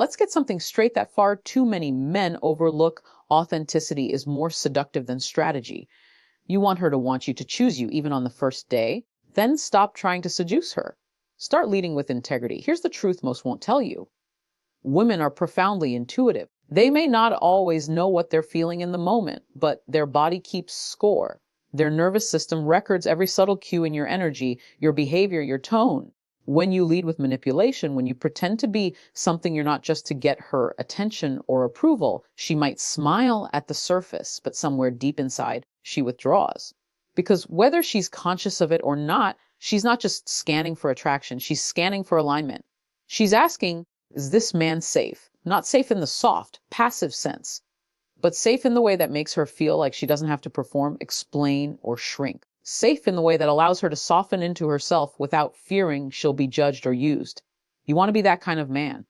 Let's get something straight that far too many men overlook. Authenticity is more seductive than strategy. You want her to want you to choose you even on the first day. Then stop trying to seduce her. Start leading with integrity. Here's the truth most won't tell you. Women are profoundly intuitive. They may not always know what they're feeling in the moment, but their body keeps score. Their nervous system records every subtle cue in your energy, your behavior, your tone. When you lead with manipulation, when you pretend to be something you're not just to get her attention or approval, she might smile at the surface, but somewhere deep inside, she withdraws. Because whether she's conscious of it or not, she's not just scanning for attraction, she's scanning for alignment. She's asking, is this man safe? Not safe in the soft, passive sense, but safe in the way that makes her feel like she doesn't have to perform, explain, or shrink. Safe in the way that allows her to soften into herself without fearing she'll be judged or used. You want to be that kind of man?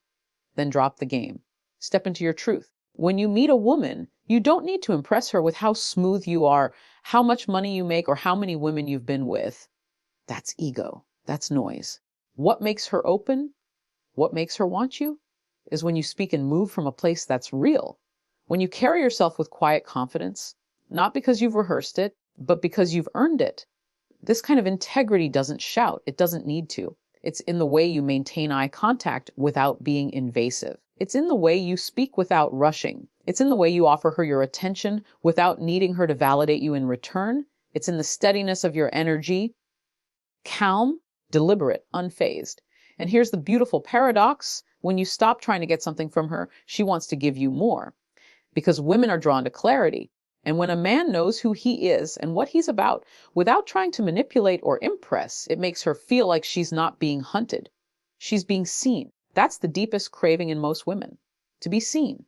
Then drop the game. Step into your truth. When you meet a woman, you don't need to impress her with how smooth you are, how much money you make, or how many women you've been with. That's ego. That's noise. What makes her open? What makes her want you? Is when you speak and move from a place that's real. When you carry yourself with quiet confidence, not because you've rehearsed it, but because you've earned it. This kind of integrity doesn't shout. It doesn't need to. It's in the way you maintain eye contact without being invasive. It's in the way you speak without rushing. It's in the way you offer her your attention without needing her to validate you in return. It's in the steadiness of your energy, calm, deliberate, unfazed. And here's the beautiful paradox. When you stop trying to get something from her, she wants to give you more. Because women are drawn to clarity. And when a man knows who he is and what he's about, without trying to manipulate or impress, it makes her feel like she's not being hunted. She's being seen. That's the deepest craving in most women. To be seen.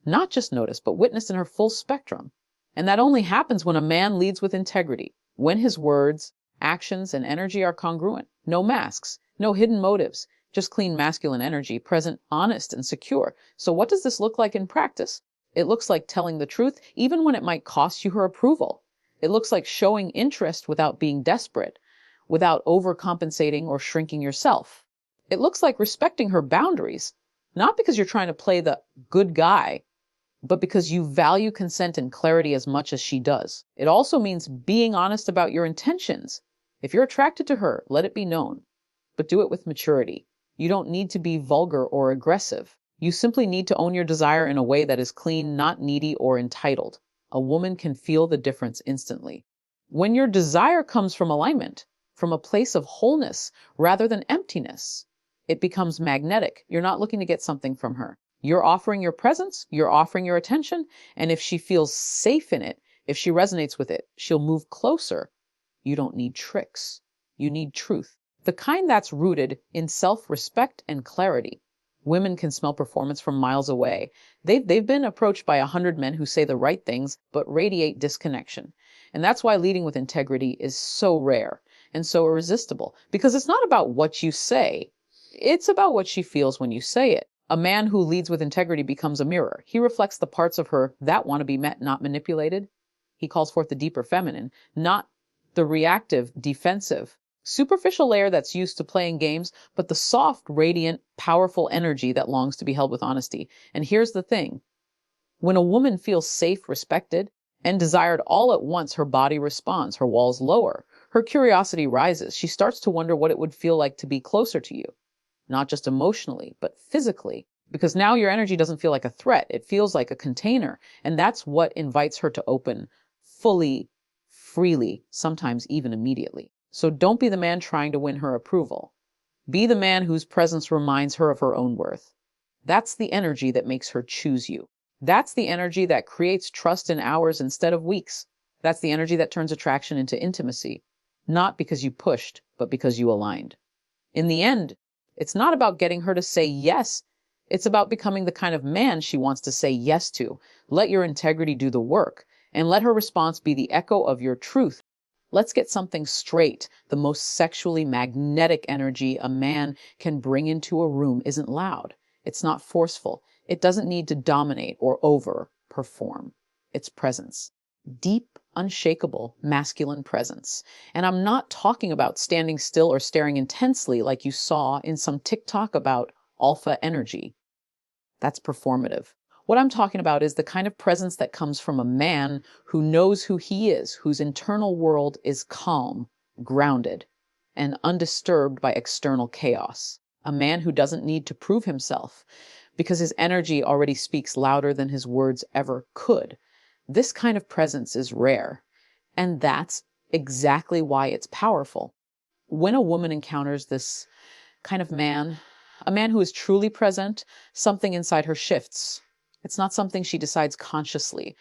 Not just noticed, but witnessed in her full spectrum. And that only happens when a man leads with integrity. When his words, actions, and energy are congruent. No masks. No hidden motives. Just clean masculine energy, present, honest, and secure. So what does this look like in practice? It looks like telling the truth, even when it might cost you her approval. It looks like showing interest without being desperate, without overcompensating or shrinking yourself. It looks like respecting her boundaries, not because you're trying to play the good guy, but because you value consent and clarity as much as she does. It also means being honest about your intentions. If you're attracted to her, let it be known, but do it with maturity. You don't need to be vulgar or aggressive. You simply need to own your desire in a way that is clean, not needy or entitled. A woman can feel the difference instantly. When your desire comes from alignment, from a place of wholeness rather than emptiness, it becomes magnetic. You're not looking to get something from her. You're offering your presence, you're offering your attention, and if she feels safe in it, if she resonates with it, she'll move closer. You don't need tricks. You need truth. The kind that's rooted in self-respect and clarity. Women can smell performance from miles away. They've been approached by 100 men who say the right things, but radiate disconnection. And that's why leading with integrity is so rare and so irresistible, because it's not about what you say. It's about what she feels when you say it. A man who leads with integrity becomes a mirror. He reflects the parts of her that want to be met, not manipulated. He calls forth the deeper feminine, not the reactive, defensive, superficial layer that's used to playing games, but the soft, radiant, powerful energy that longs to be held with honesty. And here's the thing. When a woman feels safe, respected, and desired all at once, her body responds, her walls lower, her curiosity rises. She starts to wonder what it would feel like to be closer to you, not just emotionally, but physically. Because now your energy doesn't feel like a threat. It feels like a container. And that's what invites her to open fully, freely, sometimes even immediately. So don't be the man trying to win her approval. Be the man whose presence reminds her of her own worth. That's the energy that makes her choose you. That's the energy that creates trust in hours instead of weeks. That's the energy that turns attraction into intimacy. Not because you pushed, but because you aligned. In the end, it's not about getting her to say yes. It's about becoming the kind of man she wants to say yes to. Let your integrity do the work, and let her response be the echo of your truth. Let's get something straight. The most sexually magnetic energy a man can bring into a room isn't loud. It's not forceful. It doesn't need to dominate or over-perform. It's presence. Deep, unshakable, masculine presence. And I'm not talking about standing still or staring intensely like you saw in some TikTok about alpha energy. That's performative. What I'm talking about is the kind of presence that comes from a man who knows who he is, whose internal world is calm, grounded, and undisturbed by external chaos. A man who doesn't need to prove himself because his energy already speaks louder than his words ever could. This kind of presence is rare, and that's exactly why it's powerful. When a woman encounters this kind of man, a man who is truly present, something inside her shifts. It's not something she decides consciously.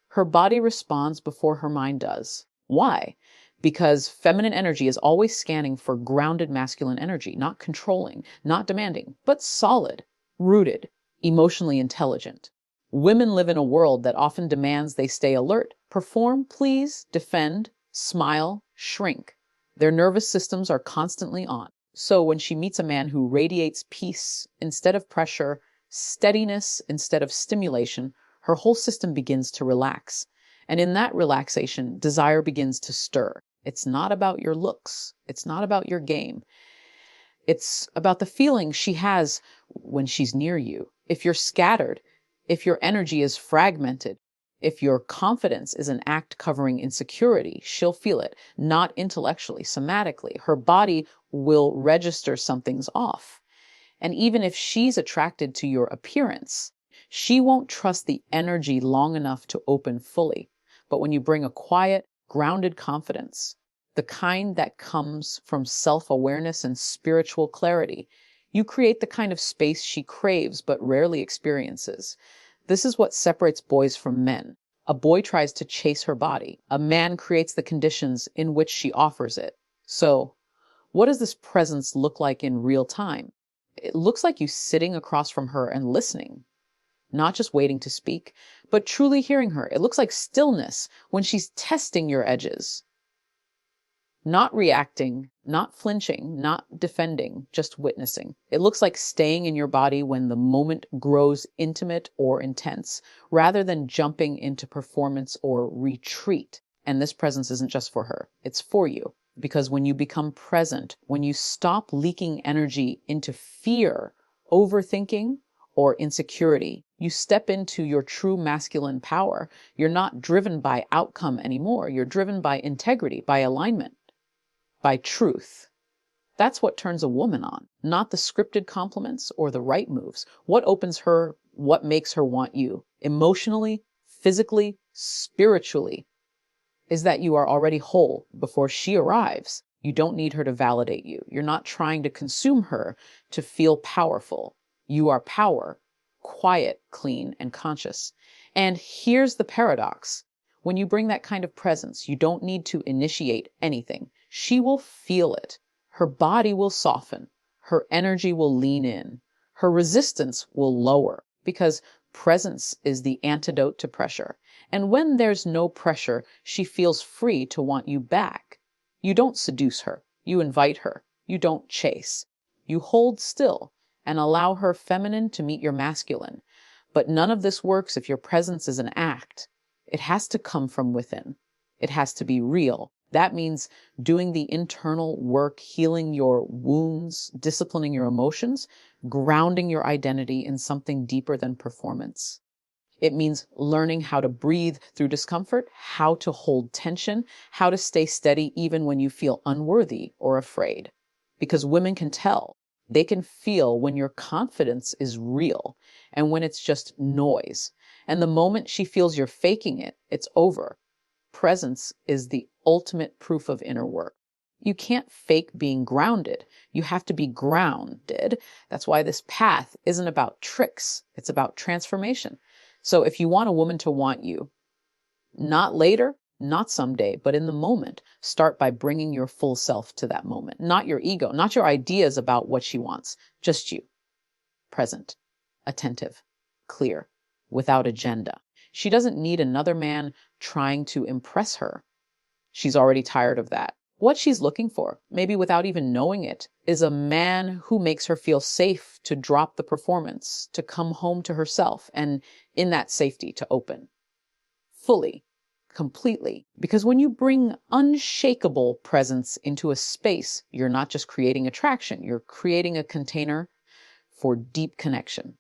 Her body responds before her mind does. Why? Because feminine energy is always scanning for grounded masculine energy, not controlling, not demanding, but solid, rooted, emotionally intelligent. Women live in a world that often demands they stay alert, perform, please, defend, smile, shrink. Their nervous systems are constantly on. So when she meets a man who radiates peace instead of pressure, steadiness instead of stimulation, her whole system begins to relax. And in that relaxation, desire begins to stir. It's not about your looks. It's not about your game. It's about the feeling she has when she's near you. If you're scattered, if your energy is fragmented, if your confidence is an act covering insecurity, she'll feel it, not intellectually, somatically. Her body will register something's off. And even if she's attracted to your appearance, she won't trust the energy long enough to open fully. But when you bring a quiet, grounded confidence, the kind that comes from self-awareness and spiritual clarity, you create the kind of space she craves but rarely experiences. This is what separates boys from men. A boy tries to chase her body. A man creates the conditions in which she offers it. So, what does this presence look like in real time? It looks like you sitting across from her and listening, not just waiting to speak, but truly hearing her. It looks like stillness when she's testing your edges. Not reacting, not flinching, not defending, just witnessing. It looks like staying in your body when the moment grows intimate or intense, rather than jumping into performance or retreat. And this presence isn't just for her, it's for you. Because when you become present, when you stop leaking energy into fear, overthinking, or insecurity, you step into your true masculine power. You're not driven by outcome anymore. You're driven by integrity, by alignment, by truth. That's what turns a woman on, not the scripted compliments or the right moves. What opens her, what makes her want you, emotionally, physically, spiritually, is that you are already whole before she arrives. You don't need her to validate you. You're not trying to consume her to feel powerful. You are power, quiet, clean, and conscious. And here's the paradox. When you bring that kind of presence, you don't need to initiate anything. She will feel it. Her body will soften. Her energy will lean in. Her resistance will lower because presence is the antidote to pressure. And when there's no pressure, she feels free to want you back. You don't seduce her. You invite her. You don't chase. You hold still and allow her feminine to meet your masculine. But none of this works if your presence is an act. It has to come from within. It has to be real. That means doing the internal work, healing your wounds, disciplining your emotions, grounding your identity in something deeper than performance. It means learning how to breathe through discomfort, how to hold tension, how to stay steady even when you feel unworthy or afraid. Because women can tell. They can feel when your confidence is real and when it's just noise. And the moment she feels you're faking it, it's over. Presence is the ultimate proof of inner work. You can't fake being grounded. You have to be grounded. That's why this path isn't about tricks. It's about transformation. So if you want a woman to want you, not later, not someday, but in the moment, start by bringing your full self to that moment. Not your ego, not your ideas about what she wants, just you. Present, attentive, clear, without agenda. She doesn't need another man trying to impress her. She's already tired of that. What she's looking for, maybe without even knowing it, is a man who makes her feel safe to drop the performance, to come home to herself, and in that safety to open. Fully, completely. Because when you bring unshakable presence into a space, you're not just creating attraction, you're creating a container for deep connection.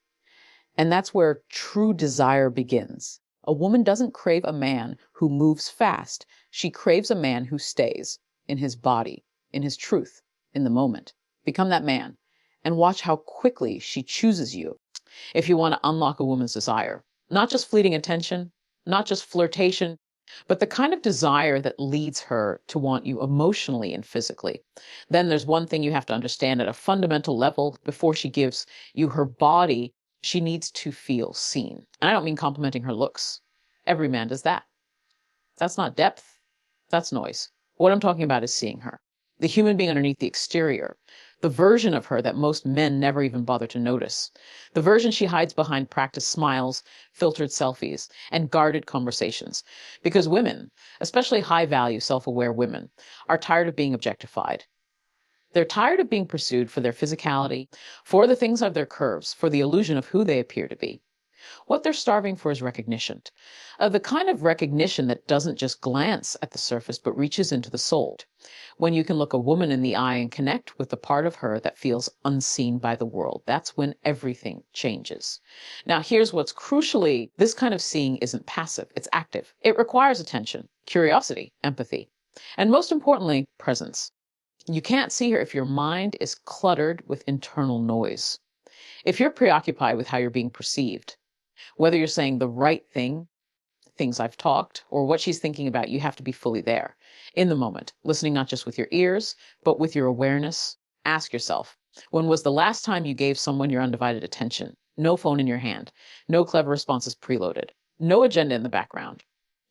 And that's where true desire begins. A woman doesn't crave a man who moves fast. She craves a man who stays in his body, in his truth, in the moment. Become that man and watch how quickly she chooses you if you want to unlock a woman's desire. Not just fleeting attention, not just flirtation, but the kind of desire that leads her to want you emotionally and physically. Then there's one thing you have to understand at a fundamental level before she gives you her body, she needs to feel seen. And I don't mean complimenting her looks. Every man does that. That's not depth. That's noise. What I'm talking about is seeing her, the human being underneath the exterior, the version of her that most men never even bother to notice, the version she hides behind practiced smiles, filtered selfies, and guarded conversations. Because women, especially high-value, self-aware women, are tired of being objectified. They're tired of being pursued for their physicality, for the things of their curves, for the illusion of who they appear to be. What they're starving for is recognition, the kind of recognition that doesn't just glance at the surface, but reaches into the soul. When you can look a woman in the eye and connect with the part of her that feels unseen by the world, that's when everything changes. Now, here's what's crucially, this kind of seeing isn't passive, it's active. It requires attention, curiosity, empathy, and most importantly, presence. You can't see her if your mind is cluttered with internal noise. If you're preoccupied with how you're being perceived, whether you're saying the right thing, things I've talked, or what she's thinking about, you have to be fully there, in the moment, listening not just with your ears, but with your awareness. Ask yourself, when was the last time you gave someone your undivided attention? No phone in your hand, no clever responses preloaded, no agenda in the background.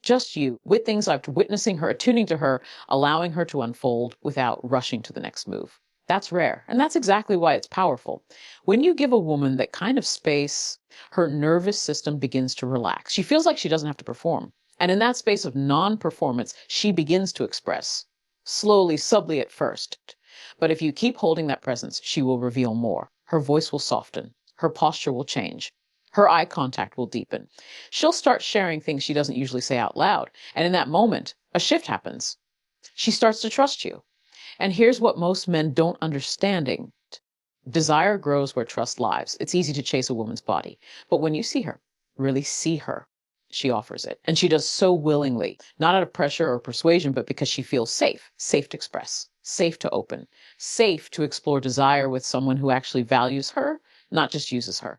Just you, with things like witnessing her, attuning to her, allowing her to unfold without rushing to the next move. That's rare, and that's exactly why it's powerful. When you give a woman that kind of space, her nervous system begins to relax. She feels like she doesn't have to perform. And in that space of non-performance, she begins to express, slowly, subtly at first. But if you keep holding that presence, she will reveal more. Her voice will soften. Her posture will change. Her eye contact will deepen. She'll start sharing things she doesn't usually say out loud. And in that moment, a shift happens. She starts to trust you. And here's what most men don't understanding. Desire grows where trust lives. It's easy to chase a woman's body. But when you see her, really see her, she offers it. And she does so willingly, not out of pressure or persuasion, but because she feels safe, safe to express, safe to open, safe to explore desire with someone who actually values her, not just uses her.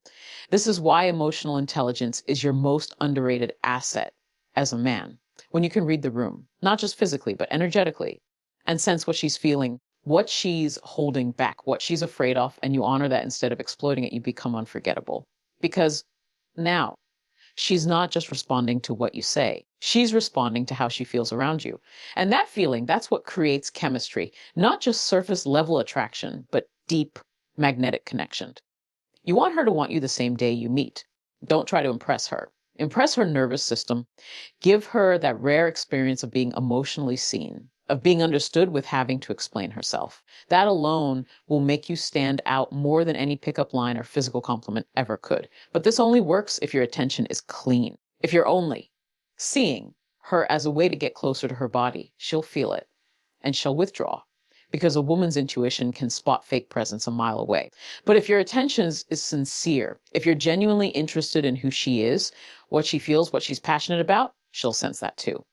This is why emotional intelligence is your most underrated asset as a man. When you can read the room, not just physically, but energetically, and sense what she's feeling, what she's holding back, what she's afraid of, and you honor that instead of exploiting it, you become unforgettable. Because now she's not just responding to what you say, she's responding to how she feels around you. And that feeling, that's what creates chemistry, not just surface level attraction, but deep magnetic connection. You want her to want you the same day you meet. Don't try to impress her. Impress her nervous system. Give her that rare experience of being emotionally seen, of being understood with having to explain herself. That alone will make you stand out more than any pickup line or physical compliment ever could. But this only works if your attention is clean. If you're only seeing her as a way to get closer to her body, she'll feel it and she'll withdraw. Because a woman's intuition can spot fake presence a mile away. But if your attention is sincere, if you're genuinely interested in who she is, what she feels, what she's passionate about, she'll sense that too.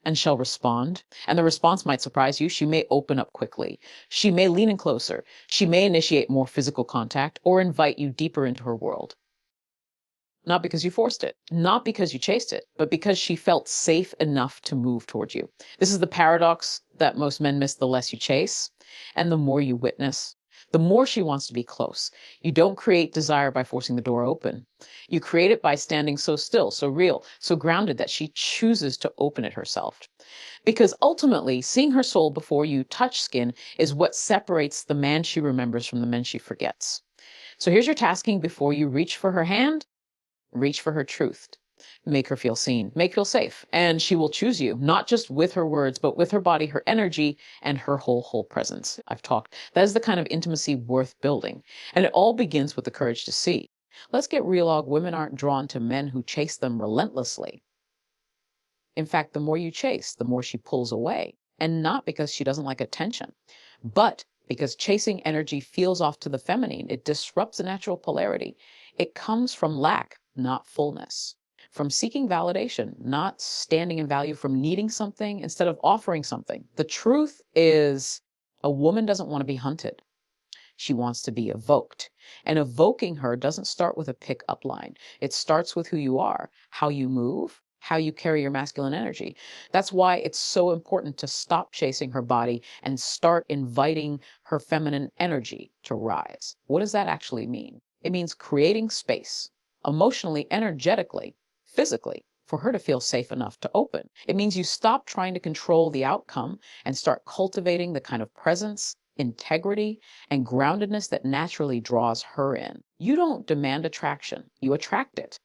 And she'll respond. And the response might surprise you. She may open up quickly. She may lean in closer. She may initiate more physical contact or invite you deeper into her world. Not because you forced it, not because you chased it, but because she felt safe enough to move towards you. This is the paradox that most men miss: the less you chase and the more you witness, the more she wants to be close. You don't create desire by forcing the door open. You create it by standing so still, so real, so grounded that she chooses to open it herself. Because ultimately, seeing her soul before you touch skin is what separates the man she remembers from the men she forgets. So here's your tasking before you reach for her hand. Reach for her truth. Make her feel seen. Make her feel safe. And she will choose you, not just with her words, but with her body, her energy, and her whole presence. I've talked. That is the kind of intimacy worth building. And it all begins with the courage to see. Let's get real, Og. Women aren't drawn to men who chase them relentlessly. In fact, the more you chase, the more she pulls away. And not because she doesn't like attention, but because chasing energy feels off to the feminine. It disrupts the natural polarity. It comes from lack, not fullness. From seeking validation, not standing in value, from needing something instead of offering something. The truth is, a woman doesn't want to be hunted. She wants to be evoked. And evoking her doesn't start with a pick-up line. It starts with who you are, how you move, how you carry your masculine energy. That's why it's so important to stop chasing her body and start inviting her feminine energy to rise. What does that actually mean? It means creating space, emotionally, energetically, physically, for her to feel safe enough to open. It means you stop trying to control the outcome and start cultivating the kind of presence, integrity, and groundedness that naturally draws her in. You don't demand attraction, you attract it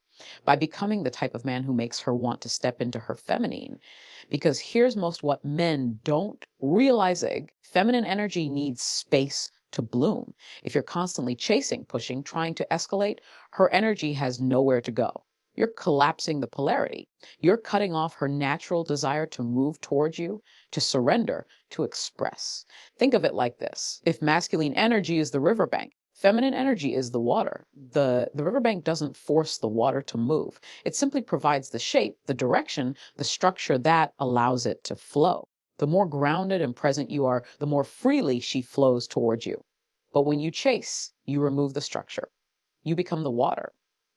by becoming the type of man who makes her want to step into her feminine. Because here's most what men don't realizing: feminine energy needs space to bloom. If you're constantly chasing, pushing, trying to escalate, her energy has nowhere to go. You're collapsing the polarity. You're cutting off her natural desire to move towards you, to surrender, to express. Think of it like this. If masculine energy is the riverbank, feminine energy is the water. The riverbank doesn't force the water to move. It simply provides the shape, the direction, the structure that allows it to flow. The more grounded and present you are, the more freely she flows towards you. But when you chase, you remove the structure. You become the water.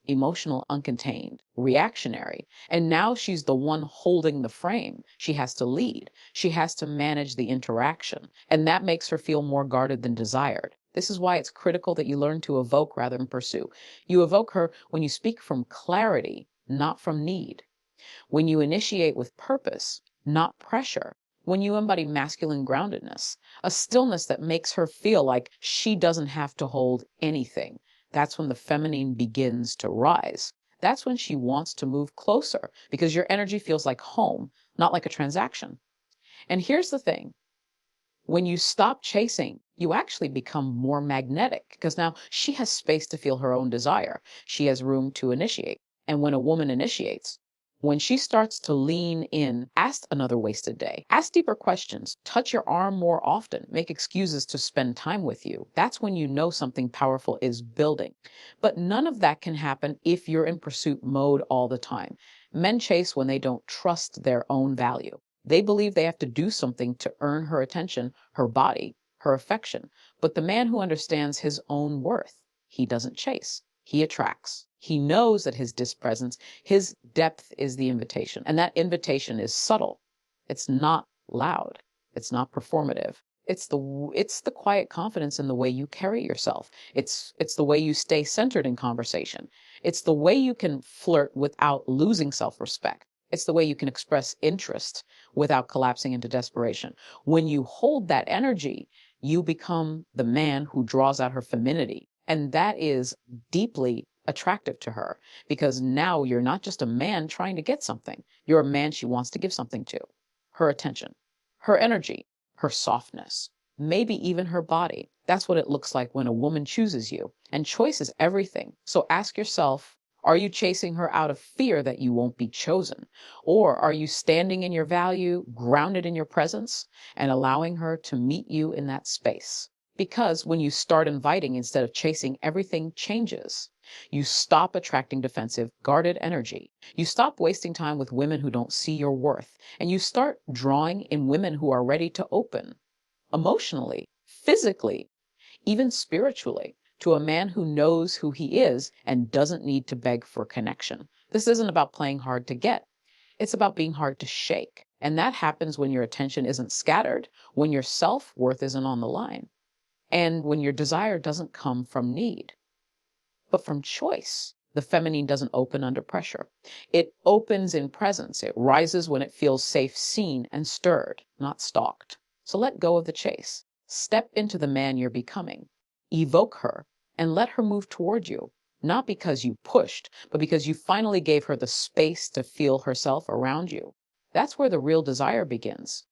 Emotional, uncontained, reactionary. And now she's the one holding the frame. She has to lead. She has to manage the interaction. And that makes her feel more guarded than desired. This is why it's critical that you learn to evoke rather than pursue. You evoke her when you speak from clarity, not from need. When you initiate with purpose, not pressure. When you embody masculine groundedness, a stillness that makes her feel like she doesn't have to hold anything. That's when the feminine begins to rise. That's when she wants to move closer because your energy feels like home, not like a transaction. And here's the thing. When you stop chasing, you actually become more magnetic because now she has space to feel her own desire. She has room to initiate. And when a woman initiates, when she starts to lean in, ask another wasted day, ask deeper questions, touch your arm more often, make excuses to spend time with you, that's when you know something powerful is building. But none of that can happen if you're in pursuit mode all the time. Men chase when they don't trust their own value. They believe they have to do something to earn her attention, her body, her affection. But the man who understands his own worth, he doesn't chase. He attracts. He knows that his presence, his depth is the invitation. And that invitation is subtle. It's not loud. It's not performative. It's the quiet confidence in the way you carry yourself. It's the way you stay centered in conversation. It's the way you can flirt without losing self-respect. It's the way you can express interest without collapsing into desperation. When you hold that energy, you become the man who draws out her femininity. And that is deeply attractive to her because now you're not just a man trying to get something. You're a man she wants to give something to. Her attention, her energy, her softness, maybe even her body. That's what it looks like when a woman chooses you. And choice is everything. So ask yourself, are you chasing her out of fear that you won't be chosen? Or are you standing in your value, grounded in your presence, and allowing her to meet you in that space? Because when you start inviting instead of chasing, everything changes. You stop attracting defensive, guarded energy. You stop wasting time with women who don't see your worth. And you start drawing in women who are ready to open emotionally, physically, even spiritually, to a man who knows who he is and doesn't need to beg for connection. This isn't about playing hard to get. It's about being hard to shake. And that happens when your attention isn't scattered, when your self-worth isn't on the line, and when your desire doesn't come from need, but from choice. The feminine doesn't open under pressure. It opens in presence. It rises when it feels safe, seen, and stirred, not stalked. So let go of the chase. Step into the man you're becoming. Evoke her and let her move toward you, not because you pushed, but because you finally gave her the space to feel herself around you. That's where the real desire begins.